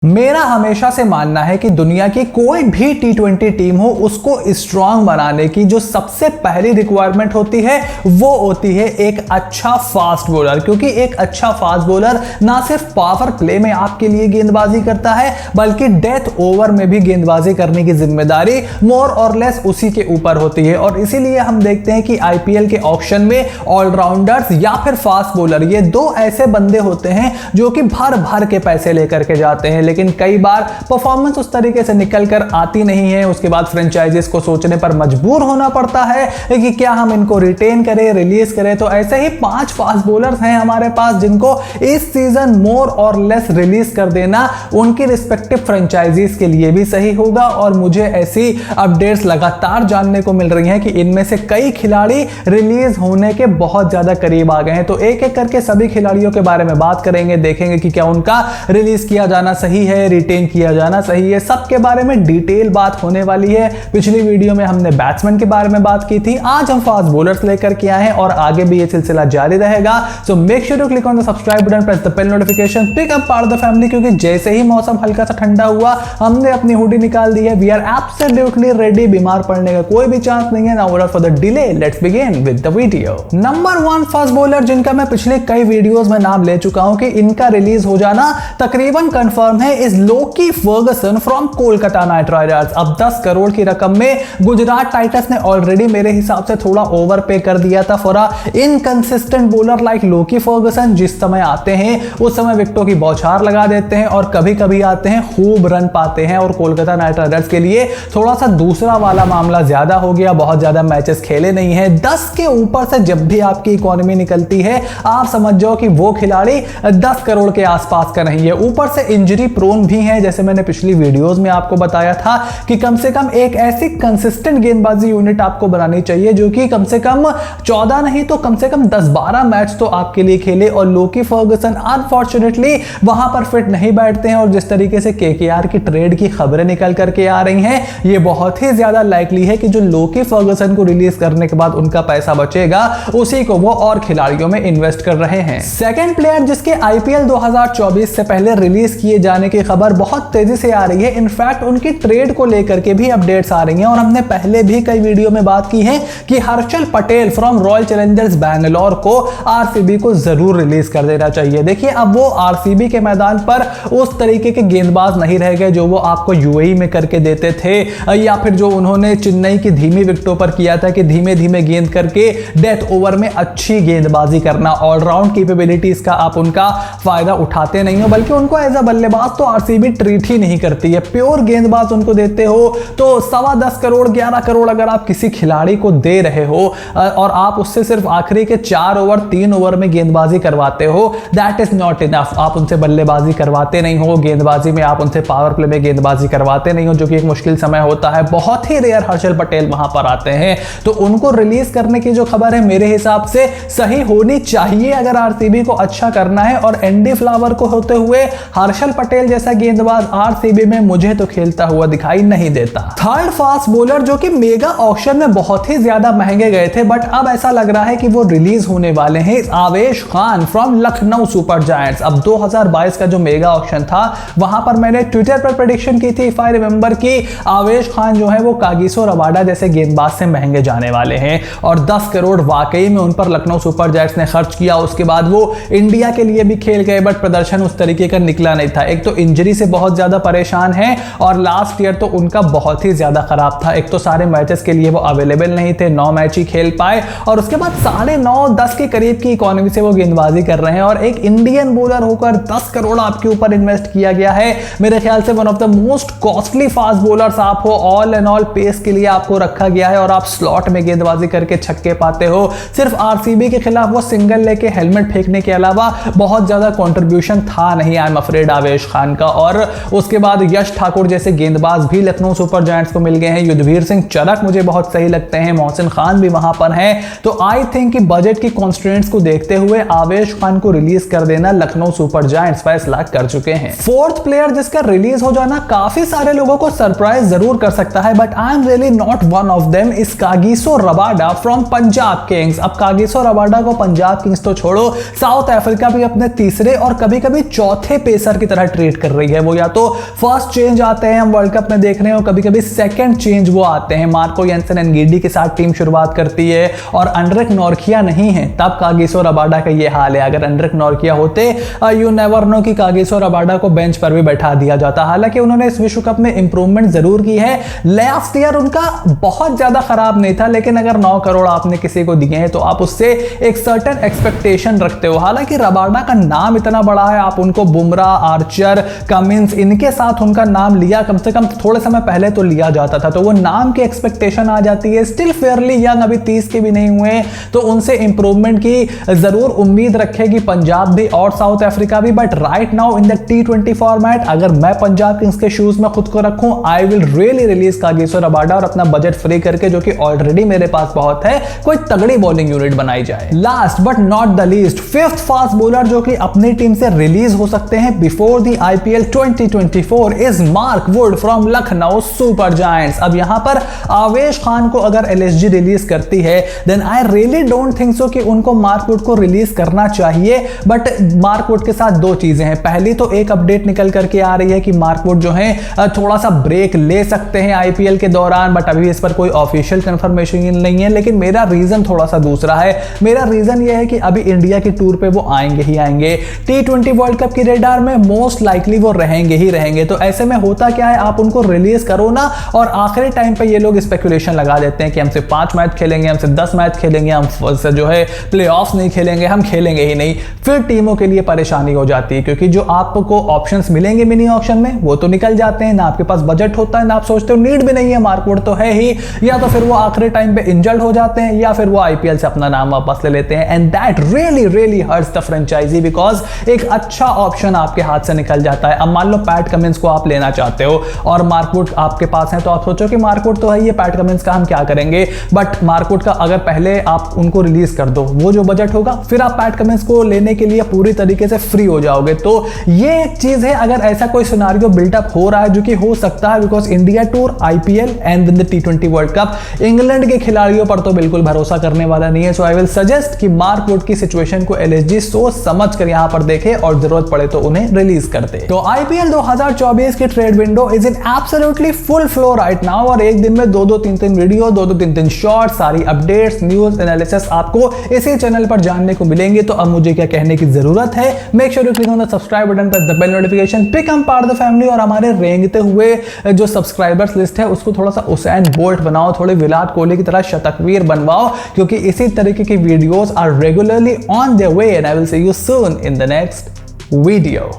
मेरा हमेशा से मानना है कि दुनिया की कोई भी T20 टीम हो उसको स्ट्रांग बनाने की जो सबसे पहली रिक्वायरमेंट होती है वो होती है एक अच्छा फास्ट बॉलर। क्योंकि एक अच्छा फास्ट बॉलर ना सिर्फ पावर प्ले में आपके लिए गेंदबाजी करता है बल्कि डेथ ओवर में भी गेंदबाजी करने की जिम्मेदारी मोर और लेस उसी के ऊपर होती है। और इसीलिए हम देखते हैं कि IPL के ऑक्शन में ऑलराउंडर्स या फिर फास्ट बॉलर ये दो ऐसे बंदे होते हैं जो कि भर भर के पैसे लेकर के जाते हैं, लेकिन कई बार परफॉर्मेंस उस तरीके से निकल कर आती नहीं है। उसके बाद फ्रेंचाइजीज को सोचने पर मजबूर होना पड़ता है कि क्या हम इनको रिटेन करें, रिलीज करें। तो ऐसे ही 5 फास्ट बॉलर्स हैं हमारे पास जिनको इस सीजन मोर और लेस रिलीज कर देना उनकी रिस्पेक्टिव फ्रेंचाइजीज के लिए भी सही होगा। और मुझे ऐसी अपडेट्स लगातार जानने को मिल रही हैं कि इनमें से कई खिलाड़ी रिलीज होने के बहुत ज्यादा करीब आ गए हैं। तो एक एक करके सभी खिलाड़ियों के बारे में बात करेंगे, देखेंगे कि क्या उनका रिलीज किया जाना सही है, रिटेन किया जाना सही है। सबके बारे में डिटेल बात होने वाली है। पिछली वीडियो में हमने बैट्समैन के बारे में बात की थी, आज हम फास्ट बॉलर्स लेकर के आए हैं और आगे भी ये सिलसिला जारी रहेगा। So make sure to click on the subscribe button, press the bell notification, pick up part of the family. क्योंकि जैसे ही मौसम हल्का सा ठंडा हुआ हमने अपनी हुडी निकाल दी है। वी आर एब्सोल्युटली रेडी, बीमार पड़ने का कोई भी चांस नहीं है। Now without for the delay let's begin with the video. Number 1 fast bowler जिनका मैं पिछले कई वीडियोस में नाम ले चुका हूं कि इनका रिलीज हो जाना तकरीबन कंफर्म है, is Lockie Ferguson from Kolkata night Riders. अब 10 करोड़ की रकम में गुजरात टाइटंस ने ऑलरेडी मेरे हिसाब से थोड़ा ओवर पे कर दिया था for a inconsistent bowler like Lockie Ferguson. जिस समय आते हैं उस समय विकेटों की बौछार लगा देते हैं और कभी कभी आते हैं खूब रन पाते हैं। और कोलकाता नाइट राइडर्स के लिए थोड़ा सा दूसरा वाला मामला ज्यादा हो गया, बहुत ज्यादा मैचेस खेले नहीं है। 10 के ऊपर से जब भी आपकी इकोनॉमी निकलती है आप समझ जाओ कि वो खिलाड़ी 10 करोड़ के आसपास का नहीं है। ऊपर से इंजरी प्रोन भी है, जैसे मैंने पिछली वीडियोस में आपको बताया था कि कम से कम एक ऐसी कंसिस्टेंट गेंदबाजी यूनिट आपको बनानी चाहिए जो कि कम से कम 14 नहीं तो कम से कम 10-12 मैच तो आपके लिए खेले। और लोकी फर्गसन अनफॉर्चुनेटली वहां पर फिट नहीं बैठते हैं। और जिस तरीके से KKR की ट्रेड की खबरें निकल करके आ रही हैं ये बहुत ही ज्यादा लाइकली है कि जो लोकी फर्गसन को रिलीज करने के बाद उनका पैसा बचेगा उसी को वो और खिलाड़ियों में इन्वेस्ट कर रहे हैं। सेकंड प्लेयर जिसके IPL 2024 से पहले रिलीज किए जाने की खबर बहुत तेजी से आ रही है, इनफैक्ट उनकी ट्रेड को लेकर के भी अपडेट्स आ रही हैं। और हमने पहले भी कई वीडियो में बात की है कि Harshal Patel from royal Challengers Bangalore को RCB को जरूर रिलीज कर देना चाहिए। देखिए अब वो RCB के मैदान पर उस तरीके के गेंदबाज नहीं रह गए जो वो आपको UAE में करके देते थे, या फिर जो उन्होंने चेन्नई की धीमी विकेटों पर किया था कि धीमे धीमे गेंद करके डेथ ओवर में अच्छी गेंदबाजी करना। ऑलराउंड कैपेबिलिटीज का आप उनका फायदा उठाते नहीं हो, बल्कि उनको एज अ बल्लेबाज तो RCB ट्रीट ही नहीं करती है। प्योर गेंदबाज उनको देते हो तो 10.25 करोड़ 11 करोड़ अगर आप किसी खिलाड़ी को दे रहे हो और आप उससे सिर्फ आखिरी के 4 ओवर 3 ओवर में गेंदबाजी करवाते हो, दैट इज नॉट इनफ। आप उनसे बल्लेबाजी करवाते नहीं हो, गेंदबाजी में आप उनसे पावर प्ले में गेंदबाजी करवाते नहीं हो, जो कि एक मुश्किल समय होता है। बहुत ही रेयर हर्षल पटेल वहां पर आते हैं, तो उनको रिलीज करने की जो खबर है मेरे हिसाब से सही होनी चाहिए अगर RCB को अच्छा करना है। और एंडी फ्लावर को होते हुए हर्षल पटेल जैसा गेंदबाज RCB में मुझे तो खेलता हुआ दिखाई नहीं देता। थर्ड फास्ट बॉलर जो कि मेगा ऑक्शन में बहुत ही ज्यादा महंगे गए थे बट अब ऐसा लग रहा है कि वो रिलीज होने वाले हैं, आवेश Khan from Lucknow super giants. अब 2022 का जो मेगा ऑक्शन था वहां पर मैंने ट्विटर पर प्रेडिक्शन की थी इफ आई रिमेंबर कि आवेश खान जो है वो कागिसो रबाडा जैसे गेंदबाज से महंगे जाने वाले हैं। और 10 करोड़ वाकई में उन पर लखनऊ सुपर जायंट्स ने खर्च किया। उसके बाद वो इंडिया के लिए भी खेल गए बट प्रदर्शन उस तरीके का निकला नहीं था। एक तो इंजरी से बहुत ज्यादा परेशान है और लास्ट ईयर तो उनका बहुत ही ज्यादा खराब था। एक तो सारे मैचेस के लिए वो अवेलेबल नहीं थे, 9 मैच ही खेल पाए और उसके बाद 9.5-10 के करीब की इकोनॉमी से वो गेंदबाजी कर रहे हैं। और एक इंडियन बॉलर होकर 10 करोड़ आपके ऊपर इन्वेस्ट किया गया है। मेरे ख्याल से one of the most costly fast bowlers आप हो। ऑल एंड ऑल पेस के लिए आपको रखा गया है और आप स्लॉट में गेंदबाजी करके छक्के पाते हो। सिर्फ RCB के खिलाफ वो सिंगल लेके हेलमेट फेंकने के अलावा बहुत ज्यादा कंट्रीब्यूशन था नहीं आई एम अफ्रेड आवेश खान का। और उसके बाद यश ठाकुर जैसे गेंदबाज भी लखनऊ सुपर जायंट्स को मिल गए हैं। युद्धवीर सिंह चरक मुझे बहुत सही लगते हैं, मोहसिन खान भी वहां पर हैं। तो आई थिंक कि बजट की कॉन्स्ट्रेंट्स को देखते हुए आवेश खान को रिलीज कर देना लखनऊ सुपर जायंट्स फैसला कर चुके हैं। फोर्थ प्लेयर जिसका रिलीज हो जाना काफी सारे लोगों को सरप्राइज जरूर कर सकता है but I am really not one of them, is Kagiso Rabada from Punjab Kings. अब कागिसो रबाडा को पंजाब किंग्स तो छोड़ो, साउथ अफ्रीका भी अपने तीसरे और कभी कभी चौथे पेसर की तरह ट्रीट क्रिएट कर रही है। वो या तो फर्स्ट चेंज आते हैं हम वर्ल्ड कप में देख रहे हैं, और कभी कभी सेकंड चेंज वो आते हैं। मार्को जेन्सेन एनगीडी के साथ टीम शुरुआत करती है, और एंड्रिक नॉर्किया नहीं है तब कागिसो रबाडा का ये हाल है। अगर एंड्रिक नॉर्किया होते यू नेवर नो कि कागिसो रबाडा को बेंच पर भी बैठा दिया जाता। हालांकि उन्होंने इस विश्व कप में इंप्रूवमेंट जरूर की है। लास्ट ईयर उनका बहुत ज्यादा खराब नहीं था, लेकिन अगर 9 करोड़ आपने किसी को दिए हैं तो आप उससे एक सर्टेन एक्सपेक्टेशन रखते हो। हालांकि रबाडा का नाम इतना बड़ा है, आप उनको बुमराह, आर्चर, कमिंस इनके साथ उनका नाम लिया, कम से कम थोड़े समय पहले तो लिया जाता था, तो वो नाम की एक्सपेक्टेशन आ जाती है। स्टिल फेयरली यंग, अभी 30 के भी नहीं हुए, तो उनसे इंप्रूवमेंट की जरूर उम्मीद रखेगी पंजाब भी और साउथ अफ्रीका भी। But right now in the T20 format, अगर मैं पंजाब किंग्स के शूज में खुद को रखूं, I will really release Kagiso Rabada और अपना बजट फ्री करके, जो कि ऑलरेडी मेरे पास बहुत है, कोई तगड़ी बॉलिंग यूनिट बनाई जाए। Last but not the least, fifth fast bowler जो कि अपनी टीम से रिलीज हो सकते हैं before the IPL 2024 is Mark wood from Lucknow super giants. अब यहां पर आवेश खान को अगर LSG रिलीज करती है, then I really don't think so कि उनको मार्क वुड को रिलीज करना चाहिए। बट मार्क वुड के साथ दो चीजें हैं। पहली तो एक अपडेट निकल करके आ रही है कि मार्क वुड जो है थोड़ा सा ब्रेक ले सकते हैं IPL के दौरान, बट अभी इस पर कोई ऑफिशियल कंफर्मेशन नहीं है। लेकिन मेरा रीजन थोड़ा सा दूसरा है। मेरा रीजन यह है कि अभी इंडिया की टूर पे वो आएंगे ही आएंगे। T20 वर्ल्ड कप की रेडार में मोस्ट लाइकली वो रहेंगे ही रहेंगे। तो ऐसे में होता क्या है, आप उनको रिलीज करो ना, और आखिरी टाइम पे ये लोग स्पेकुलेशन लगा देते हैं कि हमसे 5 मैच खेलेंगे, हमसे 10 मैच खेलेंगे, हम जो है प्लेऑफ्स नहीं खेलेंगे, हम खेलेंगे ही नहीं। फिर टीमों के लिए परेशानी हो जाती है, क्योंकि जो आपको ऑप्शंस मिलेंगे मिनी ऑक्शन में वो तो निकल जाते हैं ना। आपके पास बजट होता है ना, आप सोचते हो नीड भी नहीं है, मार्क वुड तो है ही, या तो फिर वो आखिरी टाइम पे इंजर्ड हो जाते हैं, या फिर वो IPL से अपना नाम वापस ले लेते हैं। And that really really hurts the franchise, because एक अच्छा ऑप्शन आपके हाथ से निकल जाता है। अब मान लो पैट कमिंस को आप लेना चाहते हो और मार्क वुड आपके पास है, तो आप सोचो कि मार्क वुड तो है, ये पैट कमिंस का हम क्या करेंगे। बट मार्क वुड का अगर पहले आप उनको रिलीज कर दो, वो जो बजट होगा, फिर आप पैट कमिंस को लेने के लिए पूरी तरीके से फ्री हो जाओगे। तो ये एक चीज है, अगर ऐसा कोई सिनेरियो बिल्डअप हो रहा है, जो कि हो सकता है, because India tour, IPL and then the T20 world cup, England के खिलाड़ियों पर तो बिल्कुल भरोसा करने वाला नहीं है। सो आई विल सजेस्ट कि मार्क वुड की सिचुएशन को LSG सोच समझ कर यहां पर देखे, और जरूरत पड़े तो उन्हें रिलीज कर दे। तो IPL 2024 की trade window is in absolutely full flow right now, और एक दिन में 2-2, 3-3 वीडियो, 2-2, 3-3 शॉर्ट, सारी अपडेट्स, न्यूज, एनालिसिस आपको इसी चैनल पर जानने को मिलेंगे। तो अब मुझे क्या कहने की जरूरत है, make sure you click on the subscribe button, press the bell notification, become part of the family, और हमारे रेंगते हुए जो सब्सक्राइबर्स लिस्ट है उसको थोड़ा सा उसैन बोल्ट बनाओ, थोड़े विराट कोहली की तरह शतकवीर बनवाओ, क्योंकि इसी तरीके की videos are regularly on their way, and I will see you soon in the next video.